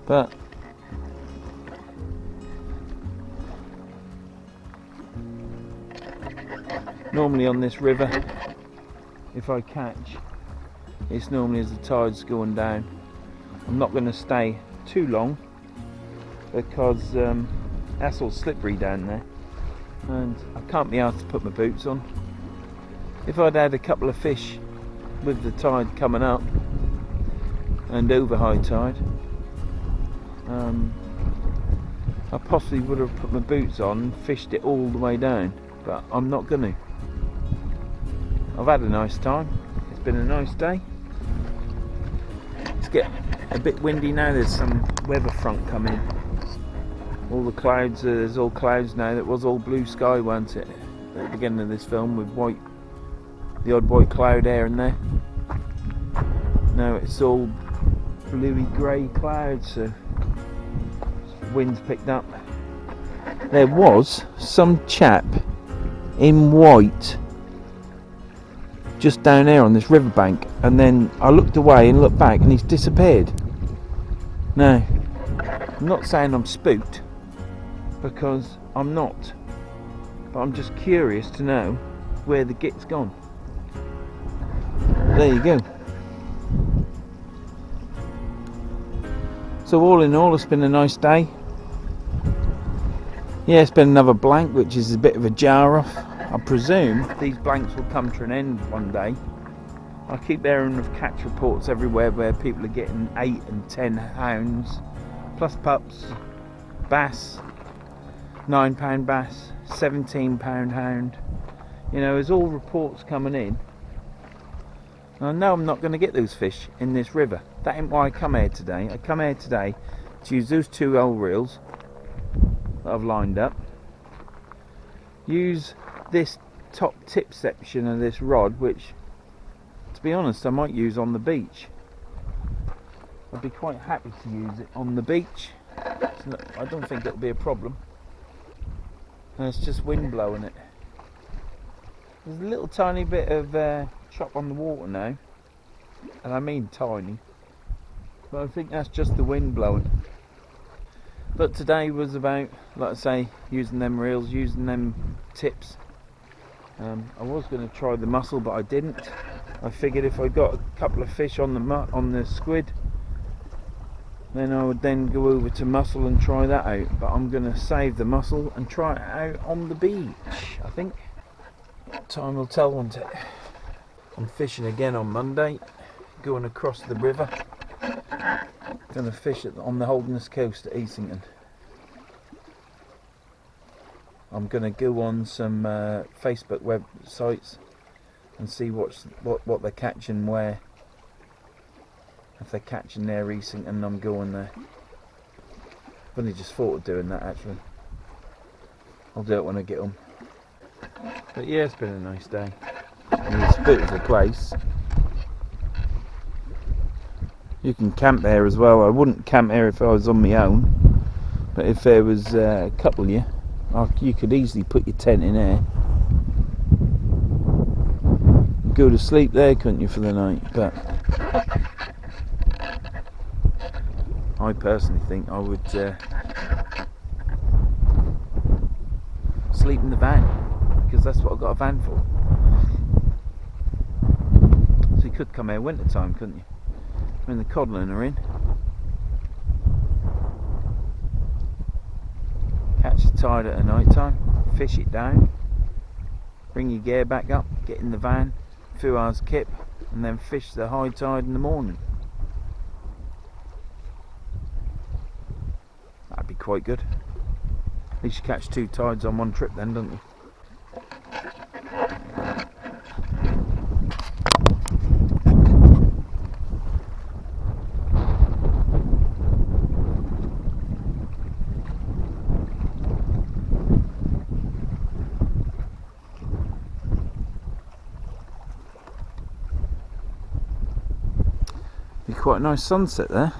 But Normally on this river, if I catch, it's normally as the tide's going down. I'm not going to stay too long because that's all slippery down there, and I can't be asked to put my boots on. If I'd had a couple of fish with the tide coming up and over high tide, I possibly would have put my boots on and fished it all the way down, but I'm not going to. I've had a nice time. It's been a nice day. It's getting a bit windy now. There's some weather front coming. All the clouds, there's all clouds now. That was all blue sky, wasn't it, at the beginning of this film, with white, the odd white cloud here and there. Now it's all bluey grey clouds, so wind's picked up. There was some chap in white just down there on this riverbank, and then I looked away and looked back and he's disappeared. Now, I'm not saying I'm spooked, because I'm not, but I'm just curious to know where the git's gone. There you go. So all in all, it's been a nice day. Yeah, it's been another blank, which is a bit of a jar off. I presume these blanks will come to an end one day. I keep hearing of catch reports everywhere where people are getting 8 and 10 hounds, plus pups, bass, £9 bass, £17 hound. You know, there's all reports coming in. And I know I'm not going to get those fish in this river. That ain't why I come here today. I come here today to use those 2 old reels that I've lined up. Use this top tip section of this rod, which, to be honest, I might use on the beach. I'd be quite happy to use it on the beach. I don't think it'll be a problem. And it's just wind blowing it. There's a little tiny bit of chop on the water now, and I mean tiny, but I think that's just the wind blowing. But today was about, like I say, using them reels, using them tips. I was going to try the mussel, but I didn't. I figured if I got a couple of fish on the squid, then I would then go over to mussel and try that out. But I'm going to save the mussel and try it out on the beach, I think. Time will tell, won't it? I'm fishing again on Monday, going across the river. Going to fish on the Holderness coast at Easington. I'm going to go on some Facebook websites and see what they're catching where. If they're catching near Easington, I'm going there. I've only just thought of doing that, actually. I'll do it when I get home. But yeah, it's been a nice day. And it's a beautiful place. You can camp there as well. I wouldn't camp here if I was on my own, but if there was a couple of you, you could easily put your tent in there, go to sleep there, couldn't you, for the night? But I personally think I would sleep in the van, because that's what I've got a van for. So you could come here winter time, couldn't you, when the codling are in? Catch the tide at a night time, fish it down, bring your gear back up, get in the van, a few hours kip, and then fish the high tide in the morning. That'd be quite good. At least you catch 2 tides on one trip then, don't you? Be quite a nice sunset there.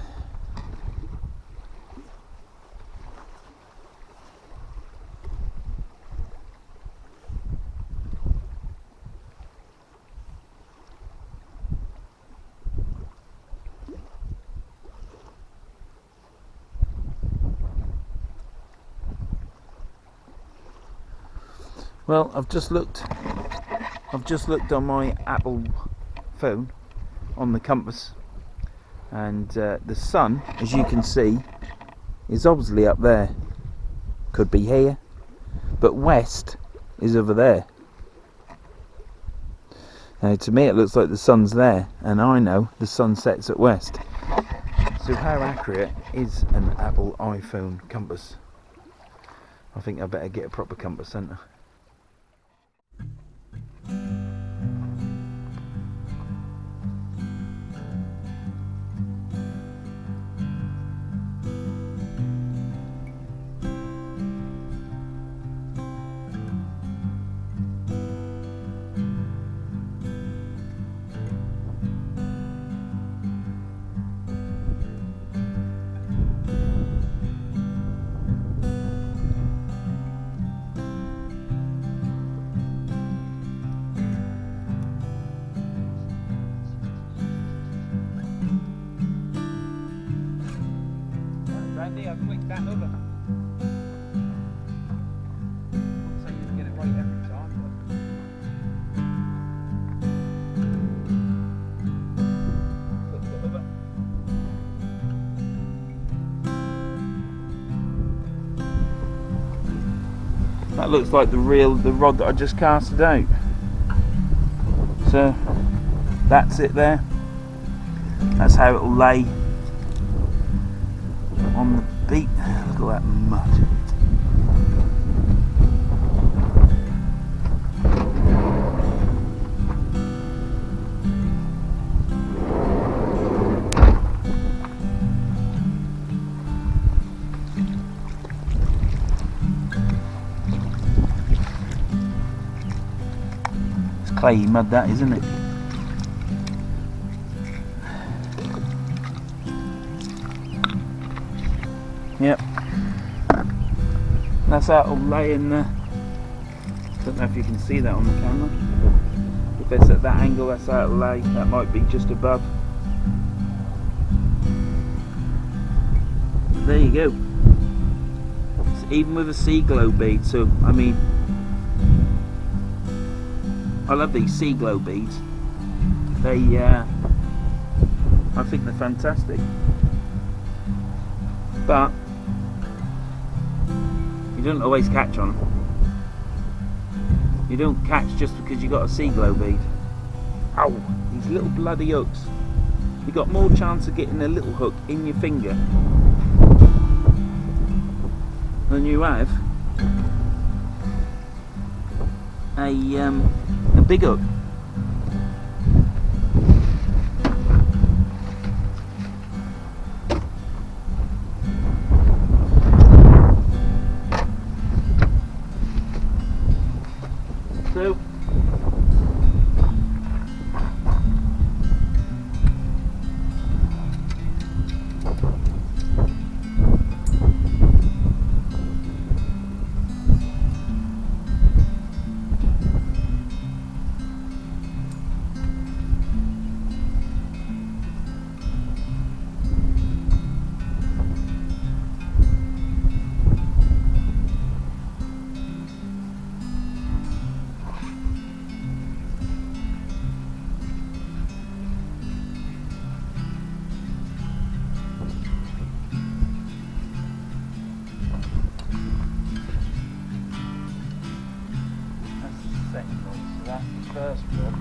Well, I've just looked I've just looked on my Apple phone on the compass, and the sun, as you can see, is obviously up there. Could be here, but west is over there. Now to me it looks like the sun's there, and I know the sun sets at west. So how accurate is an Apple iPhone compass? I think I better get a proper compass centre. Randy, I've wicked that over. Wouldn't say you'd get it right every time, but flip it over. That looks like the rod that I just casted out. So that's it there. That's how it'll lay on the beat. Look at that mud. It's clayey mud, that, isn't it? Yep, that's how it'll lay in there. Don't know if you can see that on the camera. If it's at that angle, that's how it'll lay. That might be just above. There you go. It's even with a sea glow bead. So I mean, I love these sea glow beads. They, I think they're fantastic. But you don't always catch on them. You don't catch just because you got a sea glow bead. Ow! These little bloody hooks. You got more chance of getting a little hook in your finger than you have a big hook. So that's the first one.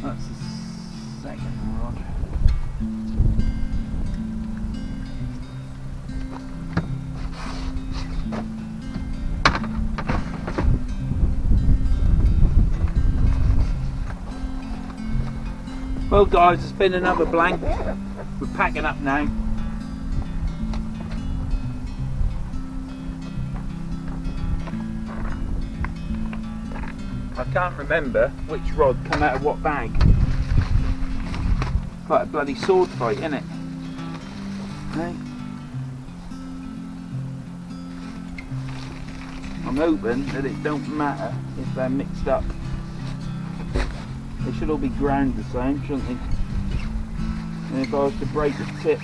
That's the second rod. Well guys, it's been another blank. We're packing up now. I can't remember which rod come out of what bag. It's like a bloody sword fight, isn't it? Okay. I'm hoping that it don't matter if they're mixed up. They should all be ground the same, shouldn't they? And if I was to break the tip,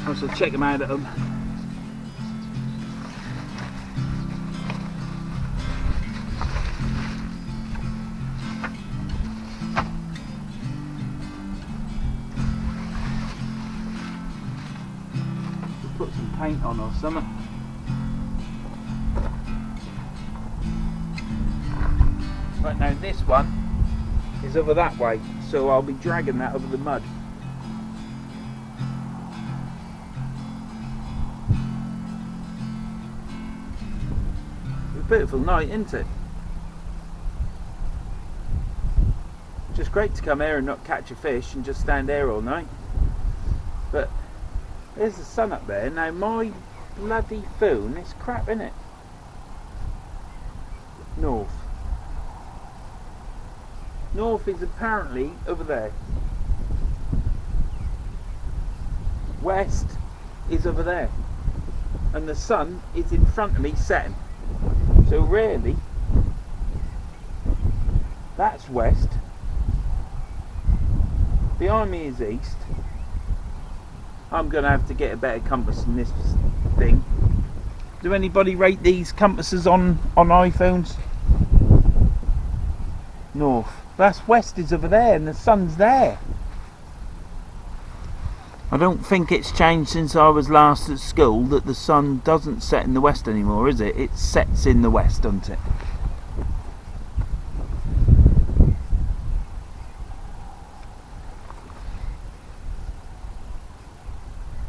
I shall check them out at them. Put some paint on or something. Right, now this one is over that way, so I'll be dragging that over the mud. It's a beautiful night, isn't it? Just great to come here and not catch a fish and just stand here all night. But there's the sun up there. Now my bloody phone is crap, innit? North. North is apparently over there. West is over there. And the sun is in front of me setting. So really, that's west. Behind me is east. I'm going to have to get a better compass than this thing. Do anybody rate these compasses on iPhones? North. That's west is over there and the sun's there. I don't think it's changed since I was last at school that the sun doesn't set in the west anymore, is it? It sets in the west, doesn't it?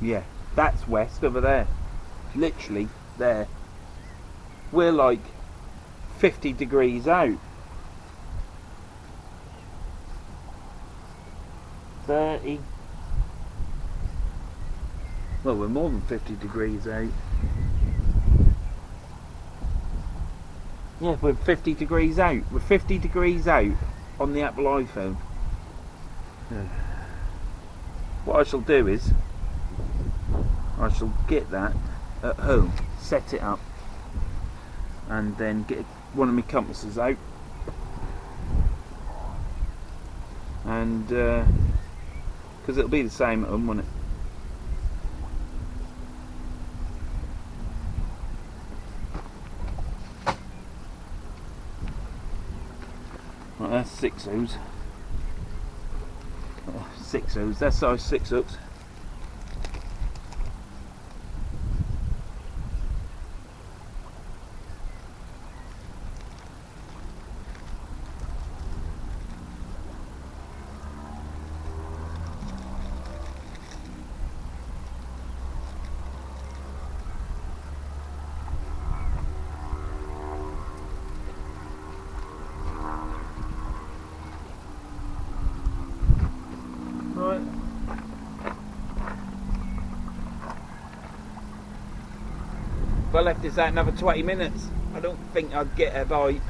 Yeah, that's west over there. Literally there. We're like 50 degrees out. 30. Well, we're more than 50 degrees out. Yeah, we're 50 degrees out. We're 50 degrees out on the Apple iPhone. What I shall do is I shall get that at home, set it up, and then get one of my compasses out, and because it'll be the same at home, won't it? Right, that's 6 O's. Oh, 6 O's, that's size 6 hooks. Right. If I left this out another 20 minutes, I don't think I'd get a bite.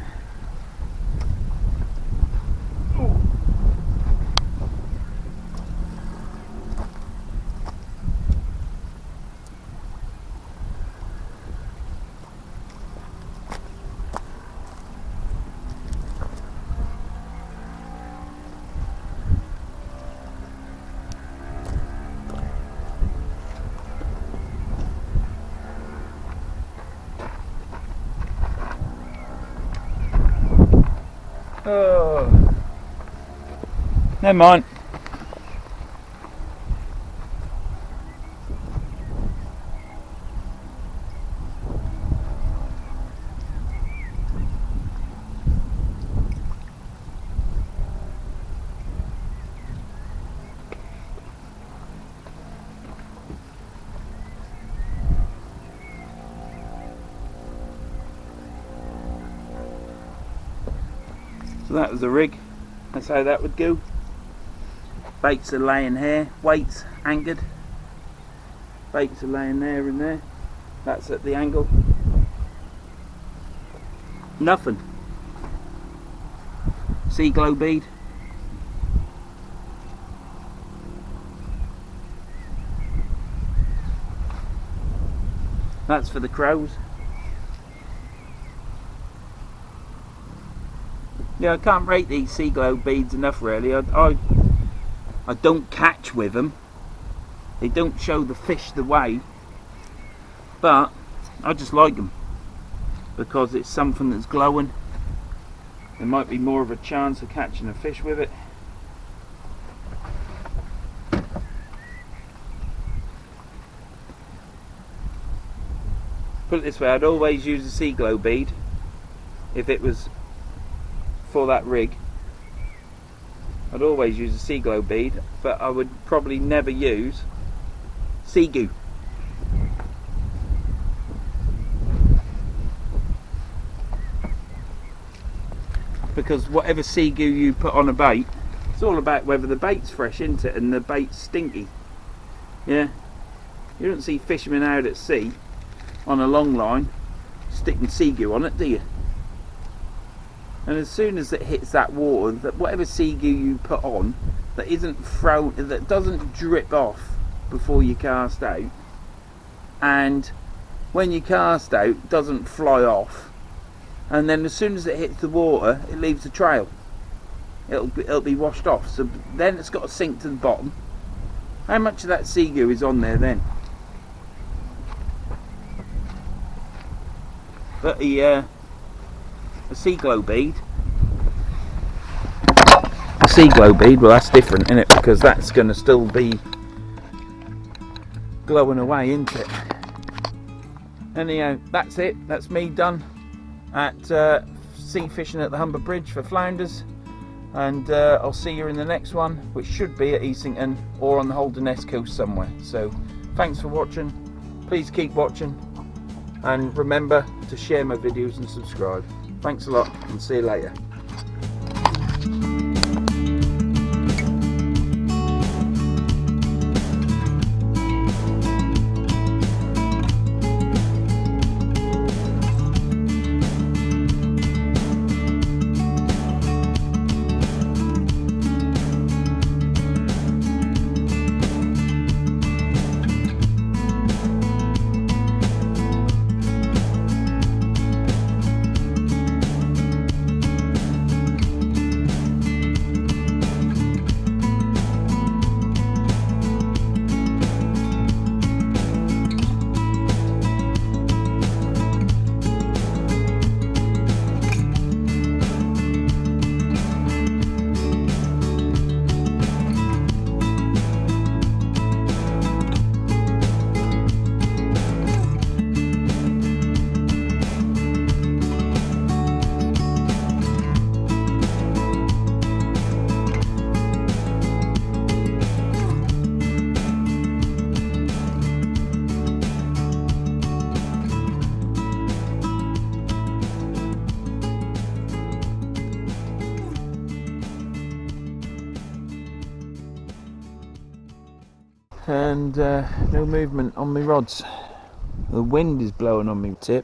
Oh, never mind. So that was the rig. That's how that would go. Baits are laying here, weights anchored. Baits are laying there and there. That's at the angle. Nothing. Sea glow bead. That's for the crows. Yeah, I can't rate these sea glow beads enough really. I don't catch with them. They don't show the fish the way. But I just like them because it's something that's glowing. There might be more of a chance of catching a fish with it. Put it this way, I'd always use a sea glow bead if it was for that rig. I'd always use a sea glow bead, but I would probably never use sea goo. Because whatever sea goo you put on a bait, it's all about whether the bait's fresh, isn't it, and the bait's stinky. Yeah, you don't see fishermen out at sea on a long line sticking sea goo on it, do you? And as soon as it hits that water, that whatever sea goo you put on that isn't thrown, that doesn't drip off before you cast out, and when you cast out doesn't fly off, and then as soon as it hits the water it leaves a trail, it'll be washed off. So then it's got to sink to the bottom. How much of that sea goo is on there then? But a sea glow bead, well, that's different, isn't it? Because that's going to still be glowing away, isn't it? Anyhow, that's it. That's me done at sea fishing at the Humber Bridge for flounders, and I'll see you in the next one, which should be at Easington or on the Holderness coast somewhere. So thanks for watching. Please keep watching, and remember to share my videos and subscribe. Thanks a lot, and see you later. And no movement on my rods. The wind is blowing on my tip.